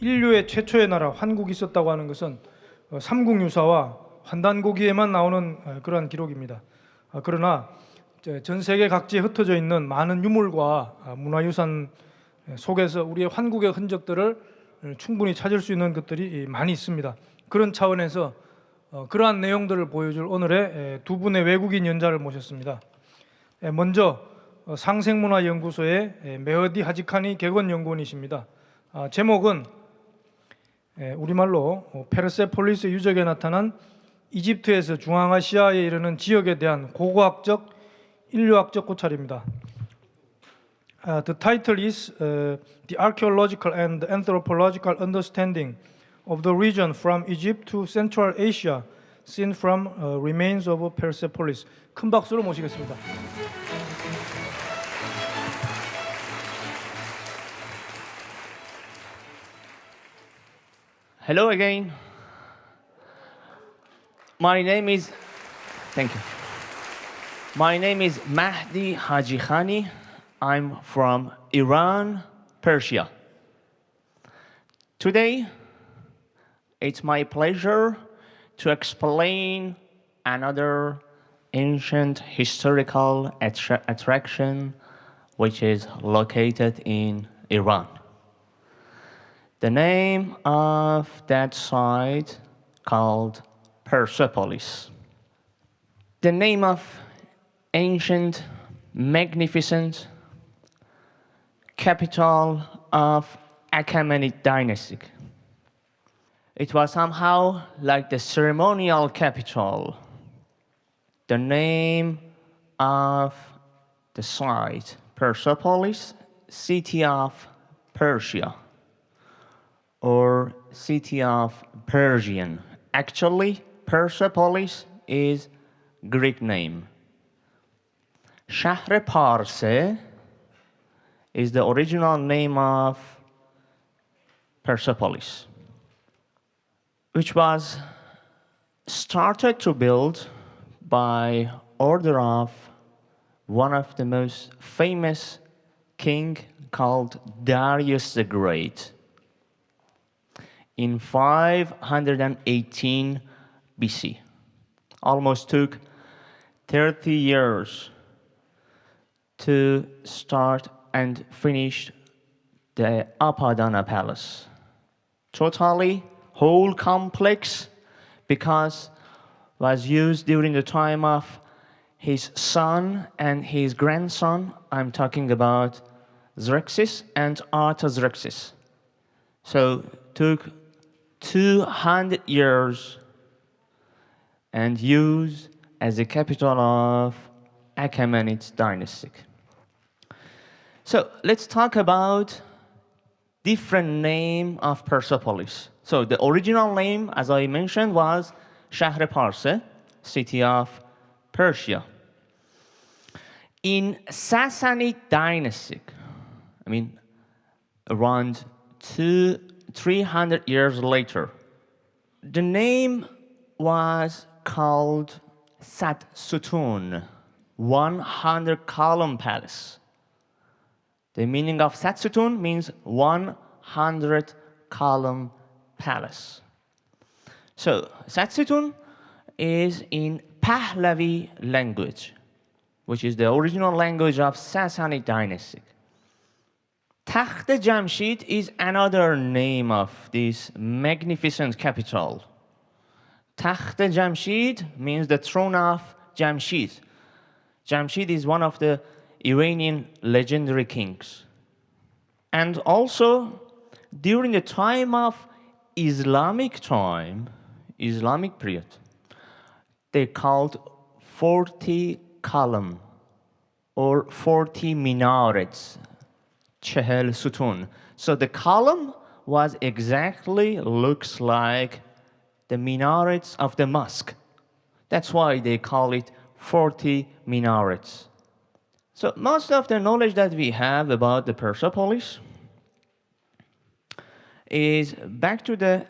인류의 최초의 나라 환국이 있었다고 하는 것은 삼국유사와 환단고기에만 나오는 그러한 기록입니다. 그러나 전 세계 각지에 흩어져 있는 많은 유물과 문화유산 속에서 우리의 환국의 흔적들을 충분히 찾을 수 있는 것들이 많이 있습니다. 그런 차원에서 그러한 내용들을 보여줄 오늘의 두 분의 외국인 연자를 모셨습니다. 먼저 상생문화연구소의 메허디 하지카니 객원연구원이십니다. 제목은 우리말로 페르세폴리스 유적에 나타난 이집트에서 중앙아시아에 이르는 지역에 대한 고고학적 인류학적 고찰입니다. The title is The Archaeological and Anthropological Understanding of the Region from Egypt to Central Asia seen from remains of Persepolis. 큰 박수로 모시겠습니다. Hello again. My name is Mahdi Haji Khani. I'm from Iran, Persia. Today, it's my pleasure to explain another ancient historical attraction which is located in Iran. The name of that site called Persepolis. The name of ancient, magnificent capital of Achaemenid dynasty. It was somehow like the ceremonial capital. The name of the site, Persepolis, city of Persia, or city of Persian. Actually, Persepolis is Greek name. Shahr Parse is the original name of Persepolis, which was started to build by order of one of the most famous king called Darius the Great in 518 BC. Almost took 30 years to start and finish the Apadana Palace. Totally whole complex, because was used during the time of his son and his grandson. I'm talking about Xerxes and Artaxerxes. So took 200 years and used as the capital of Achaemenid dynasty. So let's talk about different name of Persepolis. So the original name, as I mentioned, was Shahr Parse, city of Persia. In Sassanid dynasty, around 300 years later, the name was called Sat Sutun, 100-column palace. The meaning of Sat Sutun means 100-column palace. So Sat Sutun is in Pahlavi language, which is the original language of Sassanid dynasty. Takht Jamshid is another name of this magnificent capital. Takht Jamshid means the throne of Jamshid. Jamshid is one of the Iranian legendary kings. And also, during the time of Islamic period, they called 40 column or 40 minarets, Chehel Sutun. So the column was exactly looks like the minarets of the mosque. That's why they call it 40 minarets. So most of the knowledge that we have about the Persepolis is back to the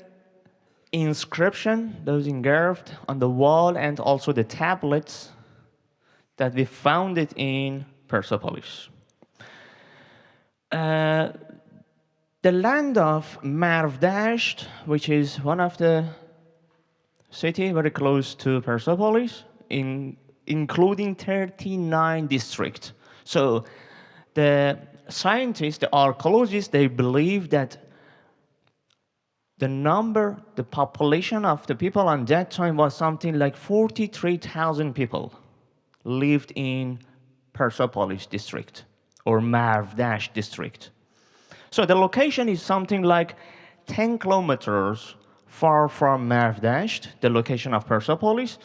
inscription, those engraved on the wall, and also the tablets that we found in Persepolis. The the land of Marvdasht, which is one of the city very close to Persepolis, including 39 districts. So the scientists, the archaeologists, they believe that the population of the people on that time was something like 43,000 people lived in Persepolis district or Marvdasht district. So the location is something like 10 kilometers far from Marvdasht, the location of Persepolis,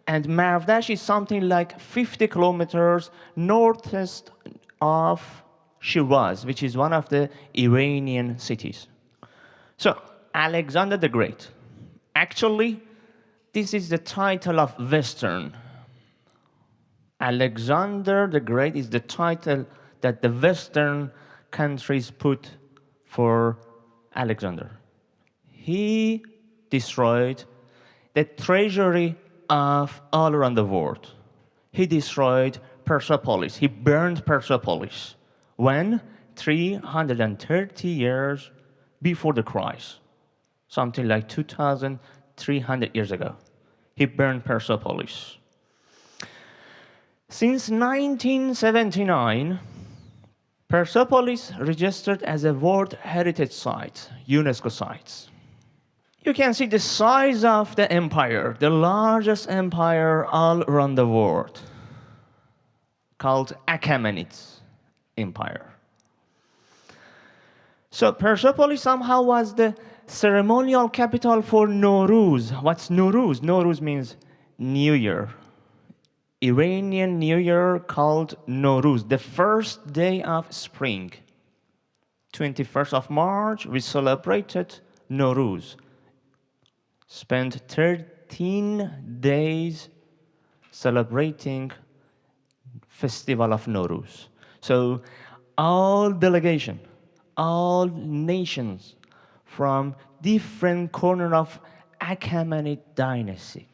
and Marvdasht is something like 50 kilometers northeast of Shiraz, which is one of the Iranian cities. So Alexander the Great. Actually, this is the title of Western. Alexander the Great is the title that the Western countries put for Alexander. He destroyed the treasury of all around the world. He destroyed Persepolis. He burned Persepolis. When? 330 years before the Christ. Something like 2,300 years ago. He burned Persepolis. Since 1979, Persepolis registered as a World Heritage Site, UNESCO site. You can see the size of the empire, the largest empire all around the world, called Achaemenid Empire. So Persepolis somehow was the ceremonial capital for Nowruz. What's Nowruz? Nowruz means New Year. Iranian New Year called Nowruz, the first day of spring. 21st of March, we celebrated Nowruz. Spent 13 days celebrating Festival of Nowruz. So all delegation, all nations from different corners of Achaemenid dynasty,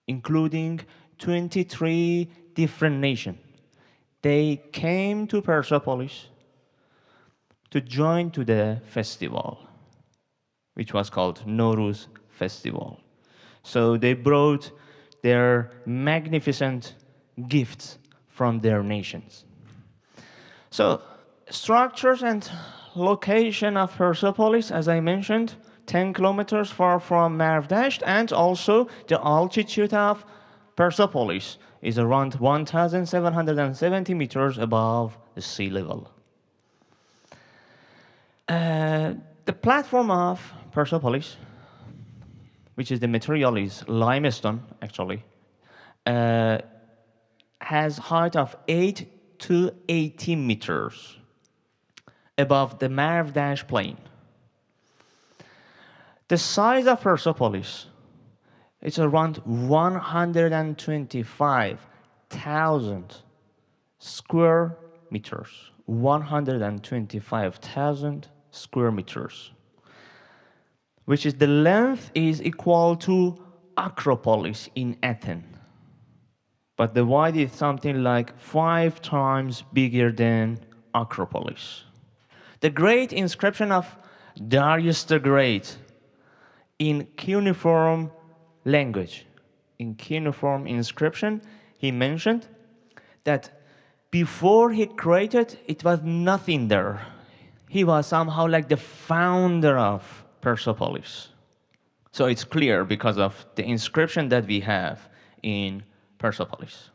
including 23 different nations. They came to Persepolis to join to the festival, which was called Nowruz Festival. So they brought their magnificent gifts from their nations. So structures and location of Persepolis, as I mentioned, 10 kilometers far from Marvdasht, and also the altitude of Persepolis is around 1,770 meters above the sea level. The platform of Persepolis, which is the material is limestone actually, has height of 8 to 18 meters above the Marvdasht plain. The size of Persepolis is around 125,000 square meters. 125,000 square meters, which is the length is equal to Acropolis in Athens. But the width is something like 5 times bigger than Acropolis. The great inscription of Darius the Great in cuneiform language. In cuneiform inscription, he mentioned that before he created, it was nothing there. He was somehow like the founder of Persepolis. So it's clear because of the inscription that we have in Persepolis.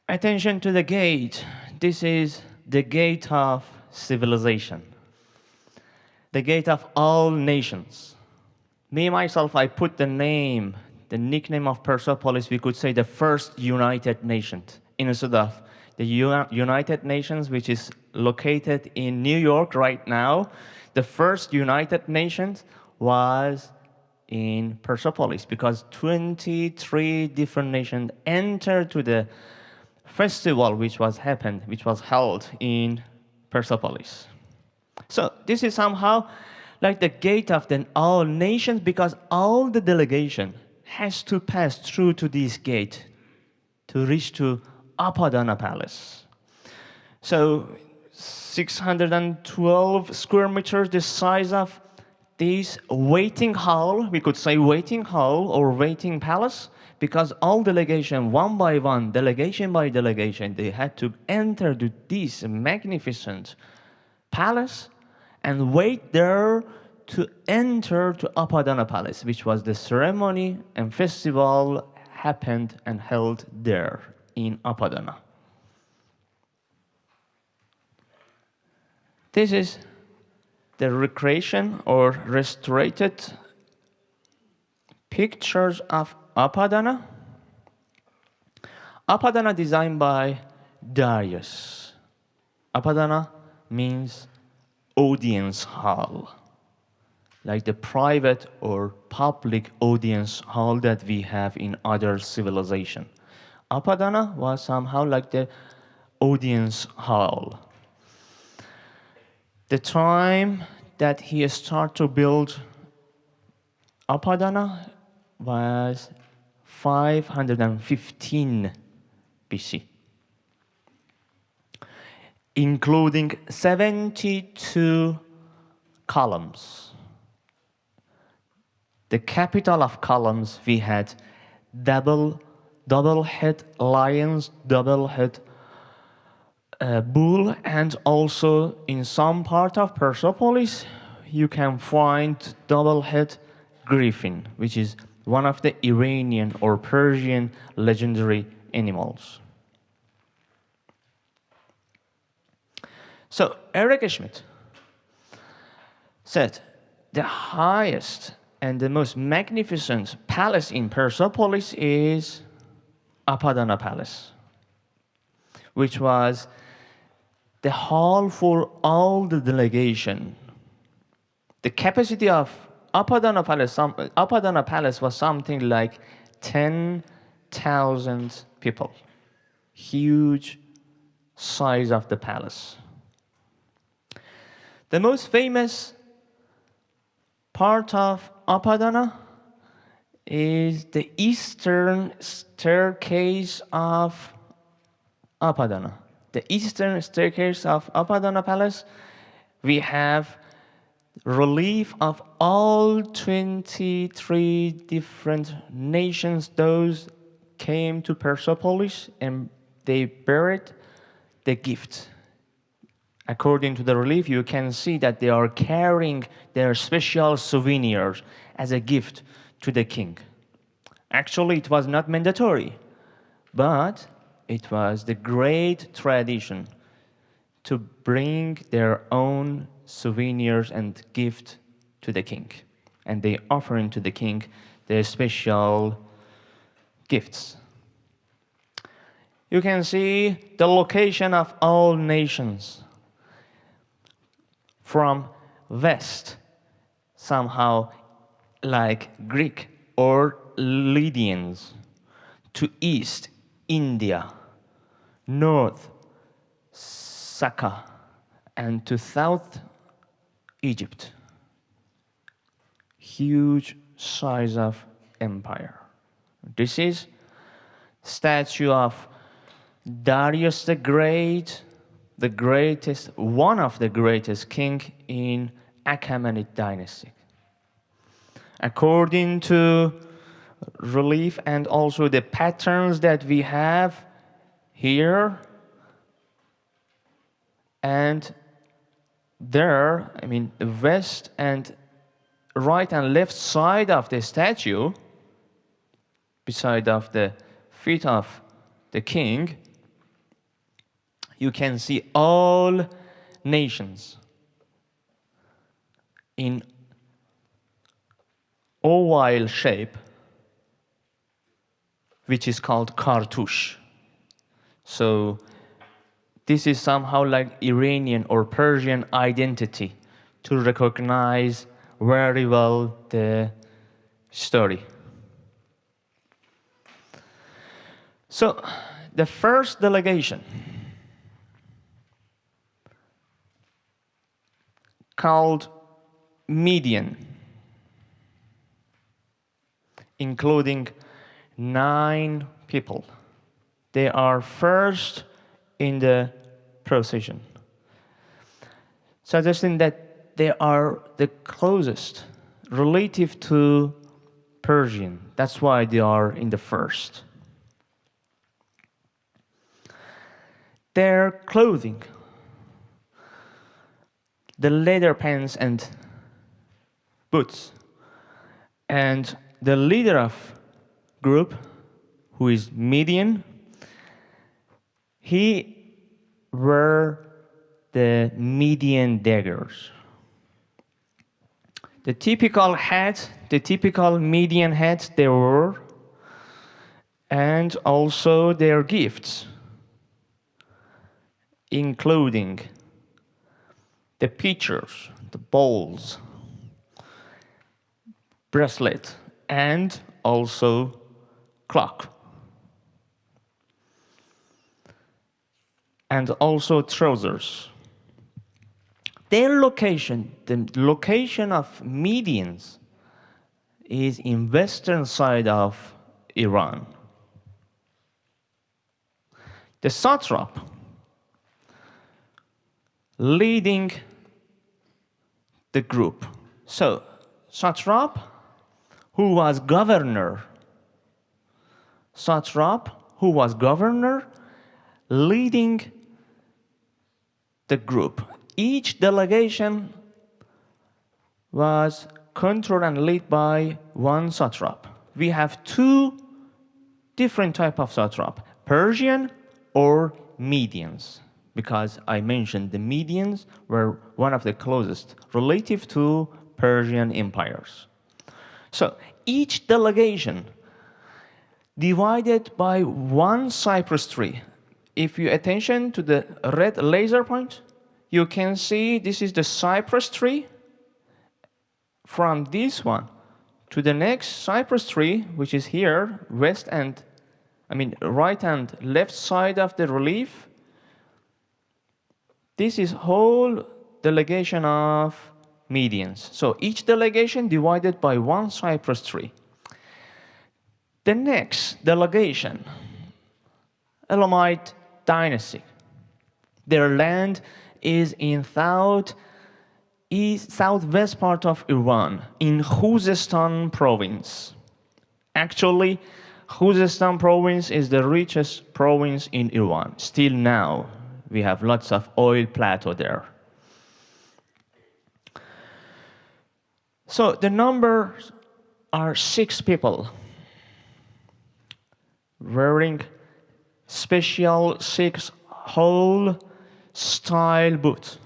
Attention to the gate. This is the gate of civilization. The gate of all nations. Me, myself, I put the nickname of Persepolis, we could say the first United Nations, instead of the United Nations, which is located in New York right now. The first United Nations was in Persepolis because 23 different nations entered to the festival which was held in Persepolis. So this is somehow like the gate of all nations because all the delegation has to pass through to this gate to reach to Apadana Palace. So 612 square meters, the size of this waiting hall. We could say waiting hall or waiting palace, because all delegation, one by one, delegation by delegation, they had to enter to this magnificent palace and wait there to enter to Apadana Palace, which was the ceremony and festival happened and held there in Apadana. This is the recreation or restored pictures of Apadana. Apadana designed by Darius. Apadana means audience hall, like the private or public audience hall that we have in other civilization. Apadana was somehow like the audience hall. The time that he started to build Apadana was 515 BC, including 72 columns. The capital of columns, we had double-head lions, double-head bull, and also in some part of Persepolis, you can find double-head griffin, which is one of the Iranian or Persian legendary animals. So Eric Schmidt said the highest and the most magnificent palace in Persepolis is Apadana Palace, which was the hall for all the delegation. The capacity of Apadana Palace was something like 10,000 people. Huge size of the palace. The most famous part of Apadana is the eastern staircase of Apadana. The eastern staircase of Apadana Palace, we have relief of all 23 different nations. Those came to Persepolis and they buried the gift. According to the relief, you can see that they are carrying their special souvenirs as a gift to the king. Actually, it was not mandatory, but it was the great tradition to bring their own souvenirs and gift to the king. And they offering to the king their special gifts. You can see the location of all nations. From west, somehow like Greek or Lydians, to east, India, north, Saka, and to south, Egypt. Huge size of empire. This is statue of Darius the Great, the greatest, one of the greatest king in Achaemenid dynasty. According to relief and also the patterns that we have here and there, I mean the west and right and left side of the statue, beside of the feet of the king, you can see all nations in oval shape, which is called cartouche. So this is somehow like Iranian or Persian identity to recognize very well the story. So the first delegation called Median, including 9 people. They are first in the procession. suggesting that they are the closest relative to Persian. That's why they are in the first. Their clothing, the leather pants and boots, and the leader of group, who is Median, he were the Median daggers. The typical hat, the typical Median hat they wore, and also their gifts, including the pitchers, the bowls, bracelet, and also clock. And also trousers. Their location, the location of Medians, is in western side of Iran. The satrap leading the group. So, satrap who was governor leading the group. Each delegation was controlled and led by one satrap. We have two different types of satrap, Persian or Medians, because I mentioned the Medians were one of the closest relative to Persian empires. So each delegation divided by one cypress tree. If you attention to the red laser point, you can see this is the cypress tree. From this one to the next cypress tree, which is here, right and left side of the relief, this is whole delegation of Medians. So each delegation divided by one cypress tree. The next delegation, Elamite dynasty. Their land is in southwest part of Iran, in Khuzestan province. Actually, Khuzestan province is the richest province in Iran. Still now, we have lots of oil plateau there. So the numbers are 6 people wearing special 6 hole style boots.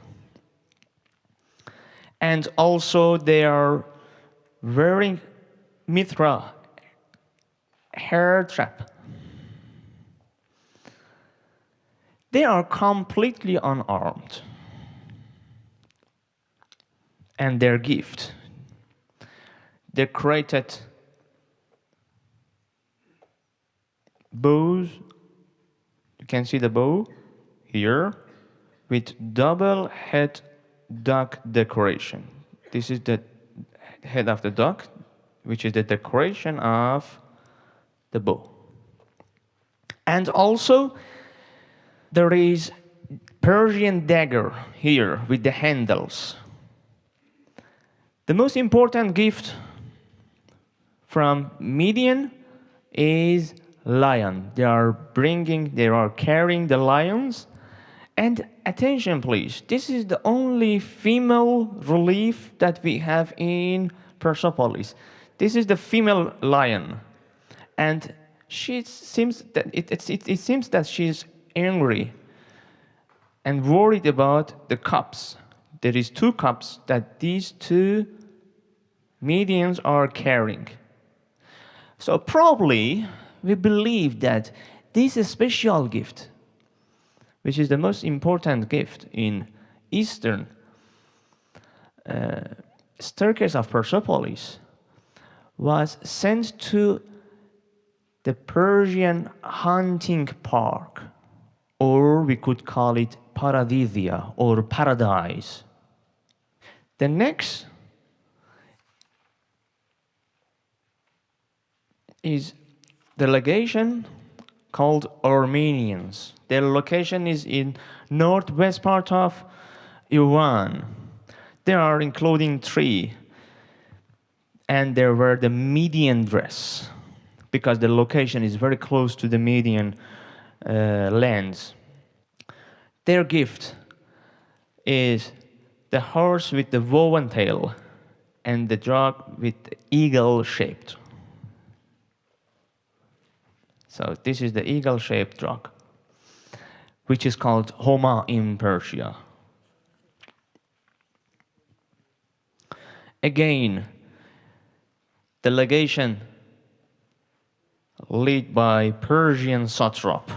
And also they are wearing mitra, hair trap. They are completely unarmed. And their gift, decorated bows. You can see the bow here with double head duck decoration. This is the head of the duck, which is the decoration of the bow. And also there is Persian dagger here with the handles. The most important gift from Median is lion. They are carrying the lions. And attention please, this is the only female relief that we have in Persepolis. This is the female lion. And it seems that she's angry and worried about the cups. There is 2 cups that these 2 Medians are carrying. So probably we believe that this special gift, which is the most important gift in Eastern staircase of Persepolis, was sent to the Persian hunting park, or we could call it Paradisia or paradise. The next is delegation called Armenians. Their location is in northwest part of Iran. They are including 3. And they wear the median dress because the location is very close to the median lands. Their gift is the horse with the woven tail and the dog with eagle-shaped. So this is the eagle-shaped dog, which is called Homa in Persia. Again, delegation led by Persian satrap.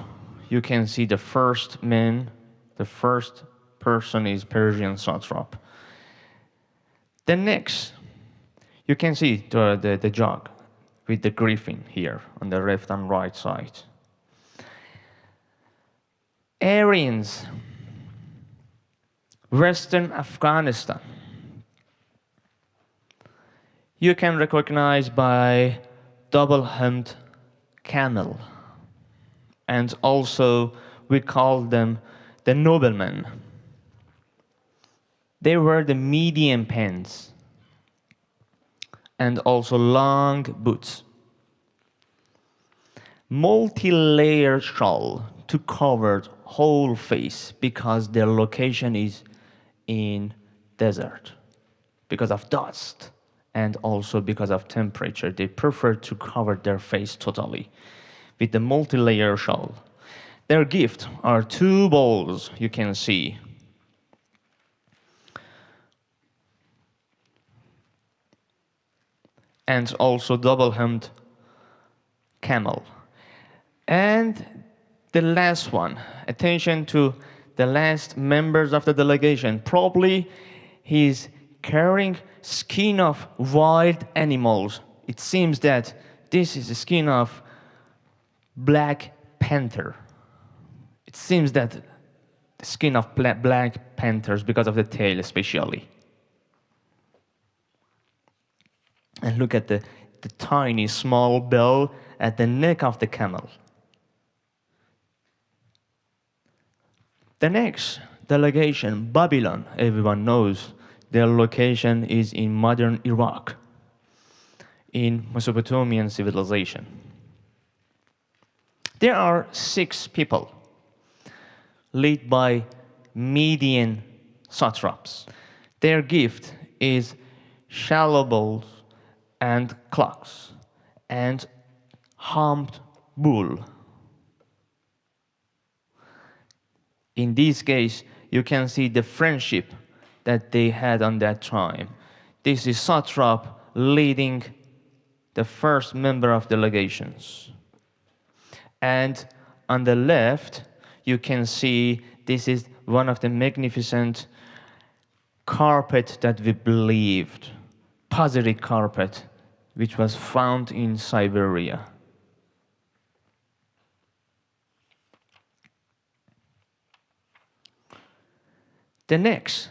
You can see the first man, the first person is Persian satrap. The next, you can see the jug with the griffin here on the left and right side. Aryans, Western Afghanistan. You can recognize by double-humped camel. And also, we call them the noblemen. They wear the medium pants and also long boots. Multi-layered shawl to cover whole face because their location is in desert because of dust and also because of temperature. They prefer to cover their face totally with the multi-layer shawl. Their gift are 2 bowls, you can see. And also double-humped camel. And the last one, attention to the last members of the delegation. Probably he's carrying skin of wild animals. It seems that this is the skin of black panther. It seems that the skin of black panthers because of the tail especially. And look at the tiny small bell at the neck of the camel. The next delegation, Babylon, everyone knows their location is in modern Iraq, in Mesopotamian civilization. There are 6 people led by Median satraps. Their gift is shallow bowls and clocks and humped bull. In this case, you can see the friendship that they had on that time. This is satrap leading the first member of delegations. And on the left, you can see this is one of the magnificent carpet that we believed, Pazyryk carpet, which was found in Siberia. The next,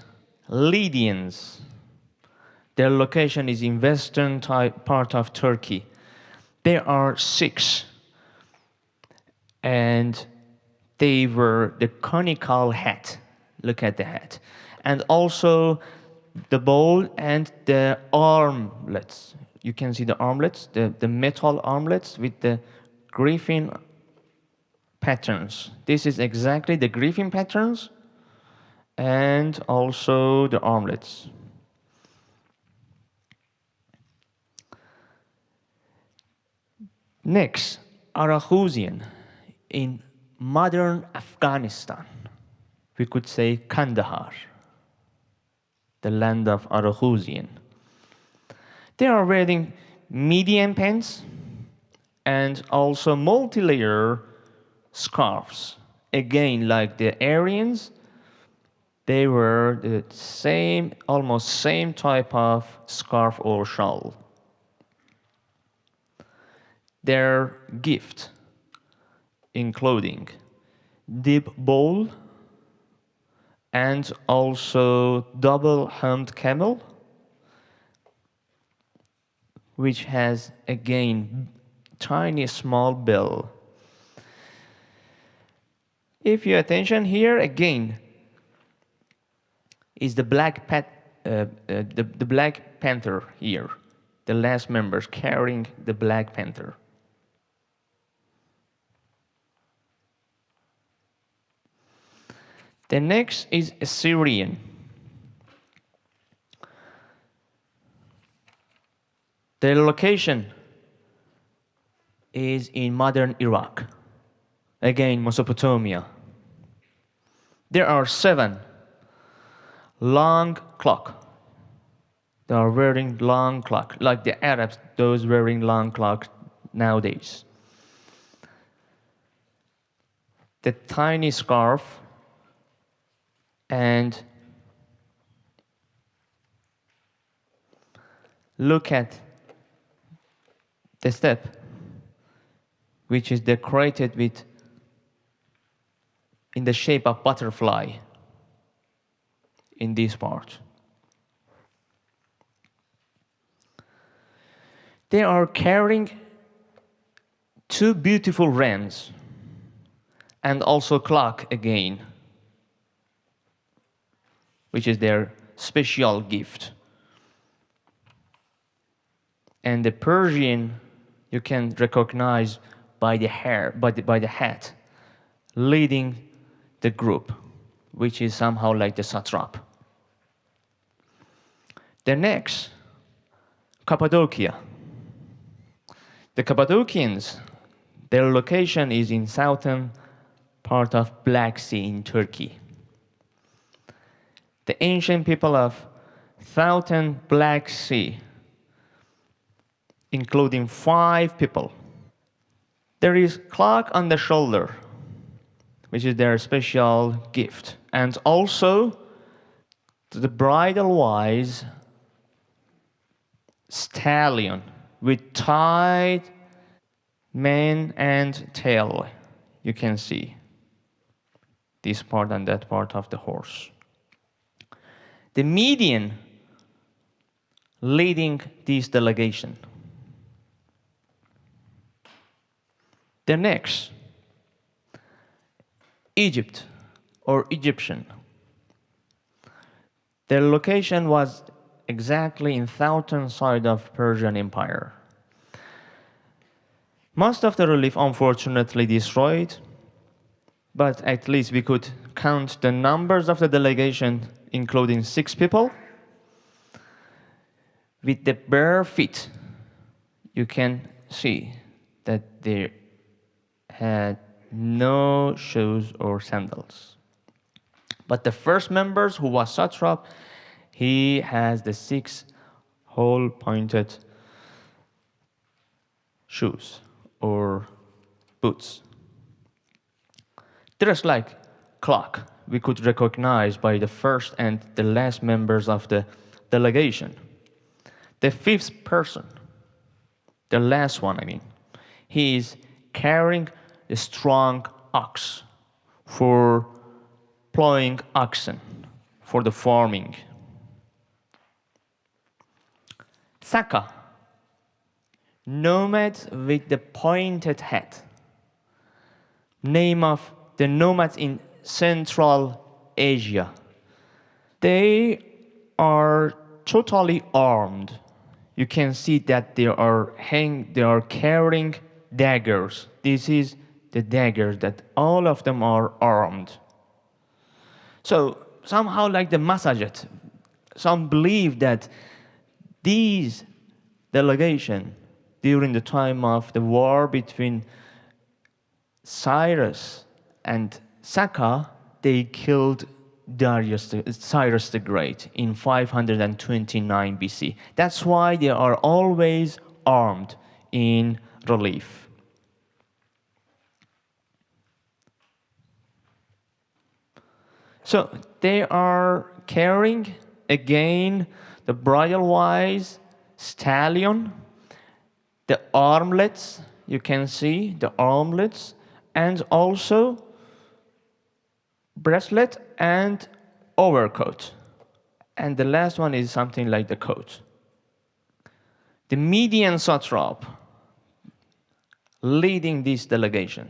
Lydians. Their location is in western part of Turkey. There are 6, and they wear the conical hat. Look at the hat. And also the bowl and the armlets. You can see the armlets, the metal armlets with the griffin patterns. This is exactly the griffin patterns and also the armlets. Next, Arahusian in modern Afghanistan. We could say Kandahar, the land of Arahusian. They are wearing medium pants and also multi-layer scarves. Again, like the Aryans, they were the same, almost same type of scarf or shawl. Their gift in clothing, deep bowl, and also double-humped camel, which has, again, tiny small bell. If you attention here, again, is the the Black Panther here. The last members carrying the Black Panther. The next is Assyrian. The location is in modern Iraq. Again, Mesopotamia. There are 7 long clock. They are wearing long clock, like the Arabs, those wearing long clock nowadays. The tiny scarf and look at the step, which is decorated with in the shape of butterfly in this part. They are carrying 2 beautiful wrens and also clock again, which is their special gift. And the Persian you can recognize by the hair, by the hat, leading the group, which is somehow like the satrap. The next, Cappadocia. The Cappadocians, their location is in southern part of Black Sea in Turkey. The ancient people of southern Black Sea, including 5 people. There is clock on the shoulder, which is their special gift. And also, the bridal-wise stallion with tied mane and tail. You can see this part and that part of the horse. The Median leading this delegation. The next, Egypt or Egyptian. Their location was exactly in southern side of Persian Empire. Most of the relief unfortunately destroyed, but at least we could count the numbers of the delegation, including 6 people. With the bare feet, you can see that they had no shoes or sandals. But the first members, who was satrap, he has the 6 hole-pointed shoes or boots. Dressed like clock, we could recognize by the first and the last members of the delegation. The 5th person, the last one, he is carrying a strong ox for plowing oxen, for the farming. Saka, nomads with the pointed hat. Name of the nomads in Central Asia. They are totally armed. You can see that they are carrying daggers. This is the daggers that all of them are armed. So somehow like the Massaget, some believe that these delegation during the time of the war between Cyrus and Saka, they killed Cyrus the Great in 529 BC. That's why they are always armed in relief. So they are carrying again the bridle-wise stallion, the armlets, you can see the armlets, and also bracelet and overcoat. And the last one is something like the coat. The Median satrap leading this delegation,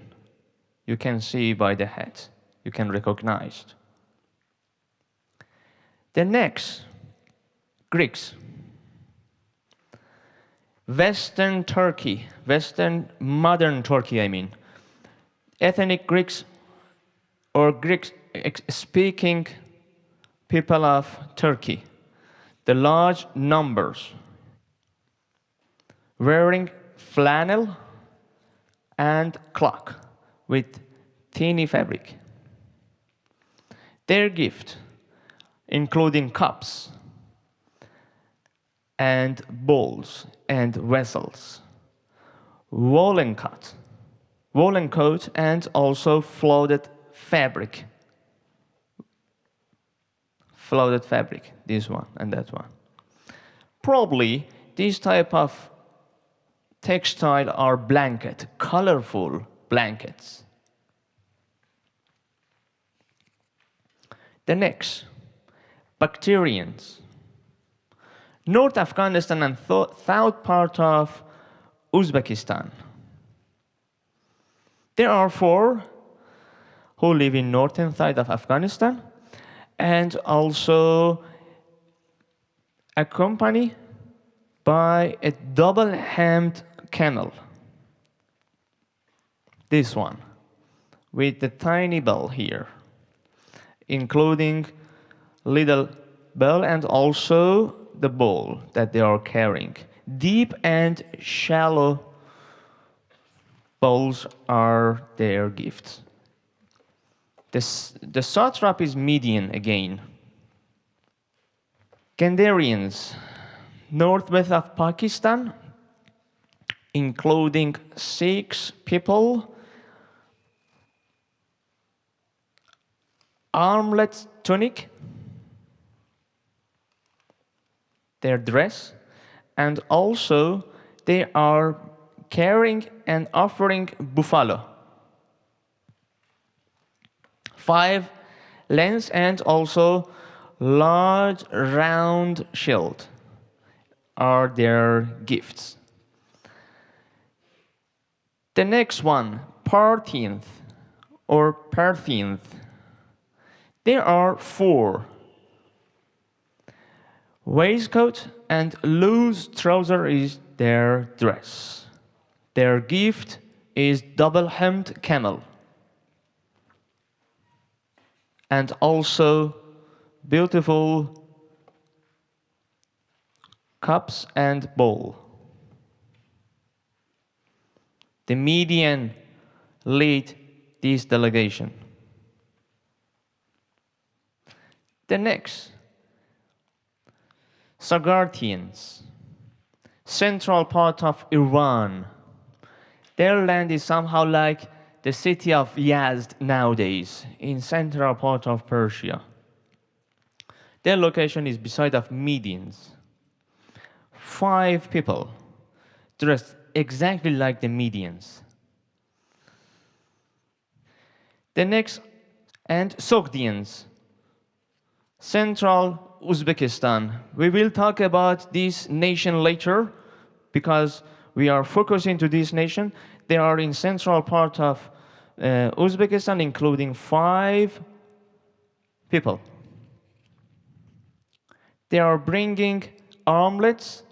you can see by the hat, you can recognize. The next, Greeks. Western Turkey, modern Turkey, I mean. Ethnic Greeks or Greek-speaking people of Turkey. The large numbers, wearing flannel and cloak with tiny fabric. Their gift, including cups and bowls and vessels, woolen coat, and also floated fabric. Floated fabric, this one and that one. Probably this type of textile are blanket, colorful blankets. The next, Bactrians. North Afghanistan and south part of Uzbekistan. There are 4 who live in northern side of Afghanistan and also accompanied by a double-hemmed camel. This one, with the tiny bell here, including little bell and also the bowl that they are carrying. Deep and shallow bowls are their gifts. The satrap is Median again. Gandharians, northwest of Pakistan, including 6 people, armlet tunic, their dress, and also they are carrying and offering buffalo. 5 lens and also large round shield are their gifts. The next one, Parthians or Parthians. There are 4. Waistcoat and loose trouser is their dress. Their gift is double-hemmed camel. And also beautiful cups and bowl. The Median lead this delegation. The next, Sagartians, central part of Iran. Their land is somehow like the city of Yazd nowadays, in central part of Persia. Their location is beside of Medians. 5 people dressed exactly like the Medians. The next, and Sogdians, central Uzbekistan. We will talk about this nation later because we are focusing to this nation. They are in central part of Uzbekistan, including 5 people. They are bringing armlets,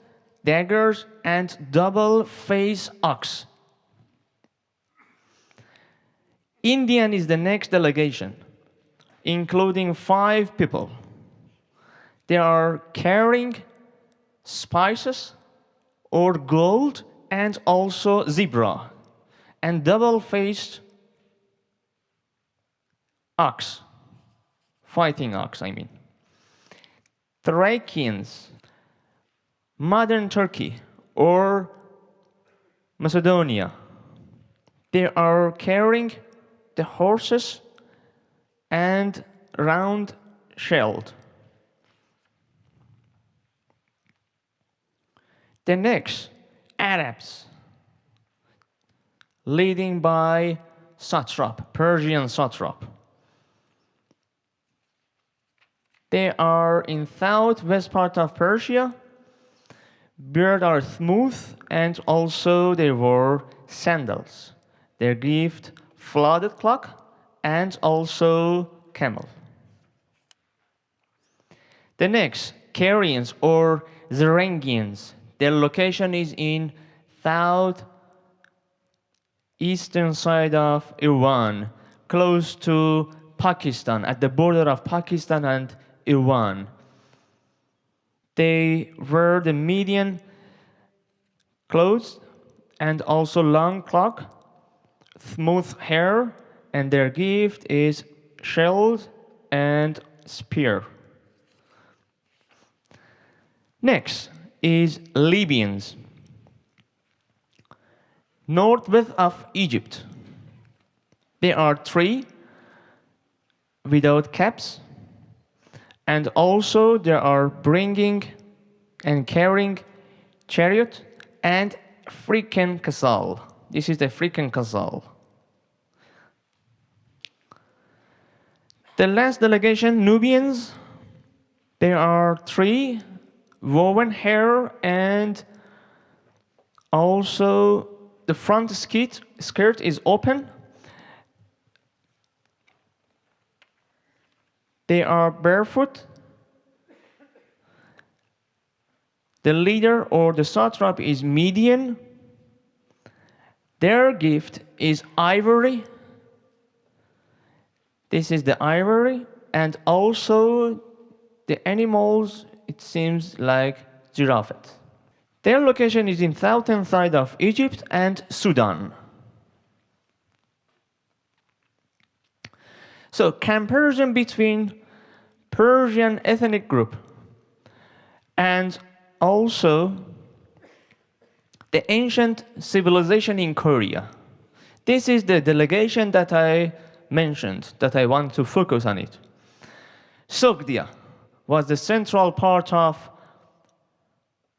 daggers, and double-face ox. Indian is the next delegation, including 5 people. They are carrying spices or gold and also zebra and double-faced ox, fighting ox, I mean. Thracians, modern Turkey or Macedonia. They are carrying the horses and round shield. The next, Arabs, leading by satrap, Persian satrap. They are in southwest part of Persia. Beard are smooth and also they wore sandals. Their gift, flooded cloak and also camel. The next, Karyans or Zarangians. Their location is in southeastern side of Iran, close to Pakistan, at the border of Pakistan and Iran. They wear the median clothes and also long cloak, smooth hair, and their gift is shield and spear. Next is Libyans, northwest of Egypt. There are 3 without caps, and also they are bringing and carrying chariot and African castle. This is the African castle. The last delegation, Nubians. There are 3 woven hair, and also the front skirt is open. They are barefoot. The leader or the satrap is Median. Their gift is ivory. This is the ivory, and also the animals, it seems like giraffe. Their location is in southern side of Egypt and Sudan. So comparison between Persian ethnic group and also the ancient civilization in Korea. This is the delegation that I mentioned, that I want to focus on it. Sogdia was the central part of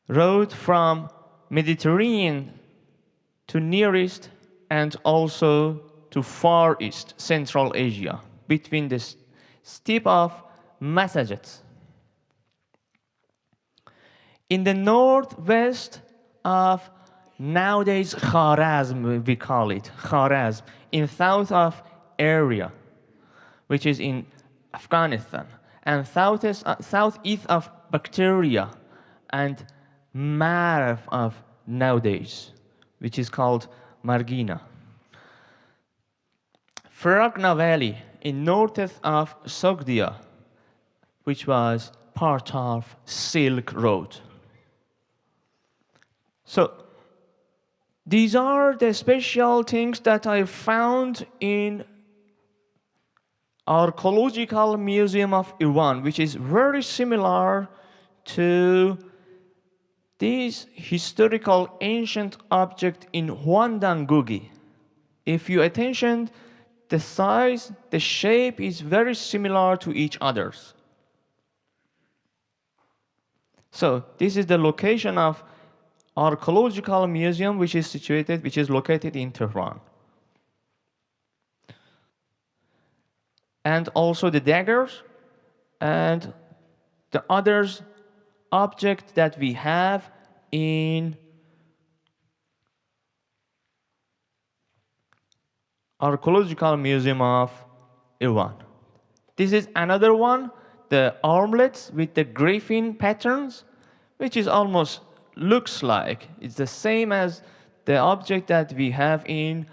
road from Mediterranean to Near East and also to Far East, Central Asia, between the steppe of Massachusetts. In the northwest of nowadays Khwarezm, we call it, Khwarezm, in south of area, which is in Afghanistan, and southeast of Bactria, and Marv of nowadays, which is called Margina. Faragna Valley in northeast of Sogdia, which was part of Silk Road. So these are the special things that I found in Archaeological Museum of Iran, which is very similar to this historical ancient object in Huandangugi. If you attention, the size, the shape is very similar to each other's. So this is the location of Archaeological Museum, which is located in Tehran. And also the daggers and the others object that we have in Archaeological Museum of Iran. This is another one, the armlets with the griffin patterns, which is almost looks like it's the same as the object that we have in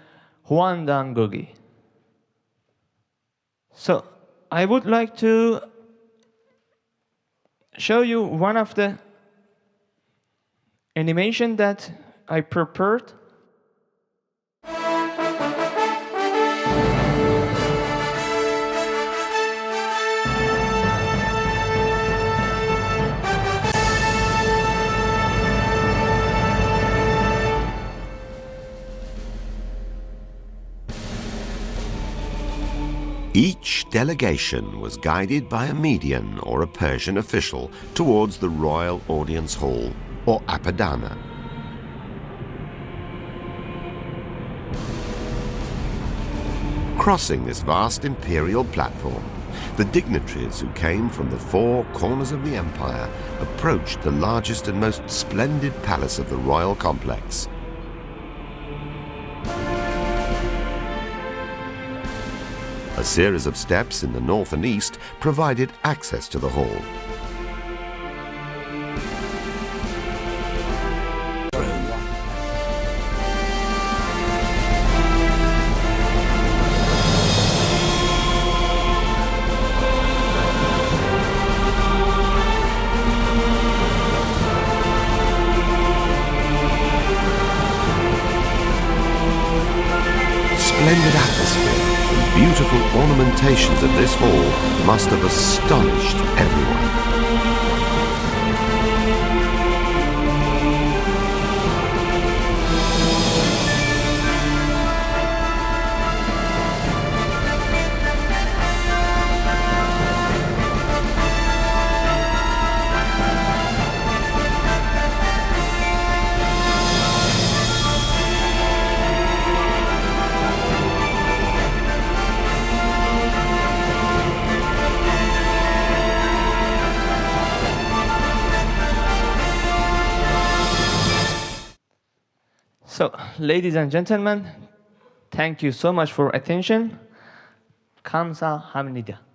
Huandangugi. So I would like to show you one of the animation that I prepared. Each delegation was guided by a median or a Persian official towards the Royal Audience Hall, or Apadana. Crossing this vast imperial platform, the dignitaries who came from the 4 corners of the empire approached the largest and most splendid palace of the royal complex. A series of steps in the north and east provided access to the hall. splendid atmosphere and beautiful ornamentations of this hall must have astonished everyone. So, ladies and gentlemen, thank you so much for attention. 감사합니다.